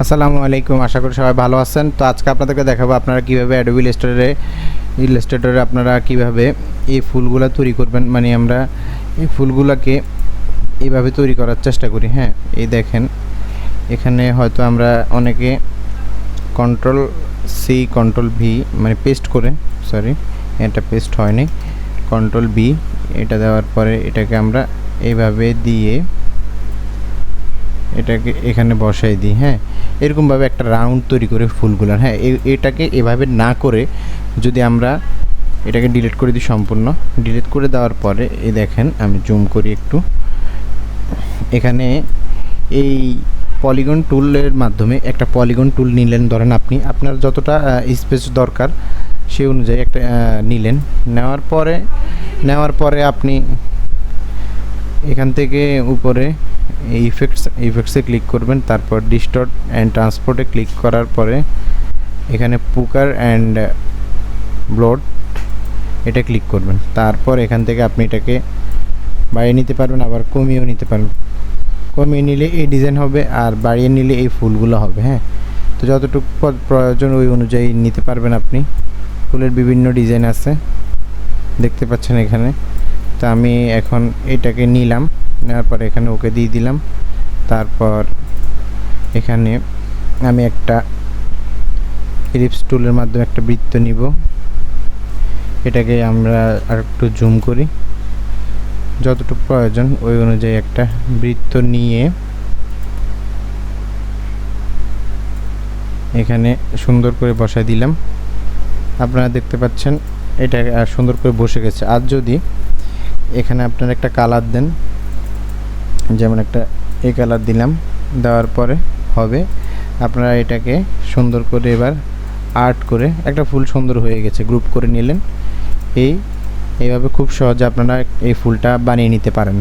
আসসালামু আলাইকুম, আশা করি সবাই ভালো আছেন। তো আজকে আপনাদেরকে দেখাবো আপনারা কীভাবে অ্যাডোবি ইলাস্ট্রেটরে আপনারা কীভাবে এই ফুলগুলা তৈরি করবেন। মানে আমরা এই ফুলগুলাকে এইভাবে তৈরি করার চেষ্টা করি। হ্যাঁ, এই দেখেন এখানে হয়তো আমরা অনেকে Ctrl+C Ctrl+V মানে পেস্ট করে, সরি এটা পেস্ট হয়নি, Ctrl+B এটা দেওয়ার পরে এটাকে আমরা এইভাবে দিয়ে এটাকে এখানে বসাই দিই। হ্যাঁ, এরকমভাবে একটা রাউন্ড তৈরি করে ফুলগুলার। হ্যাঁ, এটাকে এভাবে না করে যদি আমরা এটাকে ডিলিট করে দিই, সম্পূর্ণ ডিলিট করে দেওয়ার পরে এই দেখেন আমি জুম করি একটু, এখানে এই পলিগন টুলের মাধ্যমে একটা পলিগন টুল নিলেন। ধরেন আপনি আপনার যতটা স্পেস দরকার সেই অনুযায়ী একটা নিলেন। নেওয়ার পরে আপনি এখান থেকে উপরে ইফেক্টসে ক্লিক করবেন, তারপর ডিস্টর্ট অ্যান্ড ট্রান্সপোর্টে ক্লিক করার পরে এখানে পুকার অ্যান্ড ব্লোড এটা ক্লিক করবেন। তারপর এখান থেকে আপনি এটাকে বাড়িয়ে নিতে পারবেন, আবার কমিয়েও নিতে পারবেন। কমিয়ে নিলে এই ডিজাইন হবে আর বাড়িয়ে নিলে এই ফুলগুলো হবে। হ্যাঁ, তো যতটুকু প্রয়োজন ওই অনুযায়ী নিতে পারবেন আপনি। ফুলের বিভিন্ন ডিজাইন আছে, দেখতে পাচ্ছেন এখানে। তো আমি এখন এটাকে নিলাম, নেওয়ার পর এখানে ওকে দিয়ে দিলাম। তারপর এখানে আমি একটা এলিপস টুলের মাধ্যমে একটা বৃত্ত নিব। এটাকে আমরা আর একটু জুম করি, যতটুকু প্রয়োজন ওই অনুযায়ী একটা বৃত্ত নিয়ে এখানে সুন্দর করে বসায় দিলাম। আপনারা দেখতে পাচ্ছেন এটা আর সুন্দর করে বসে গেছে। আর যদি এখানে আপনারা একটা কালার দেন, যেমন একটা এই কালার দিলাম, দেওয়ার পরে হবে আপনারা এটাকে সুন্দর করে এবার আর্ট করে একটা ফুল সুন্দর হয়ে গেছে, গ্রুপ করে নিলেন। এইভাবে খুব সহজে আপনারা এই ফুলটা বানিয়ে নিতে পারেন।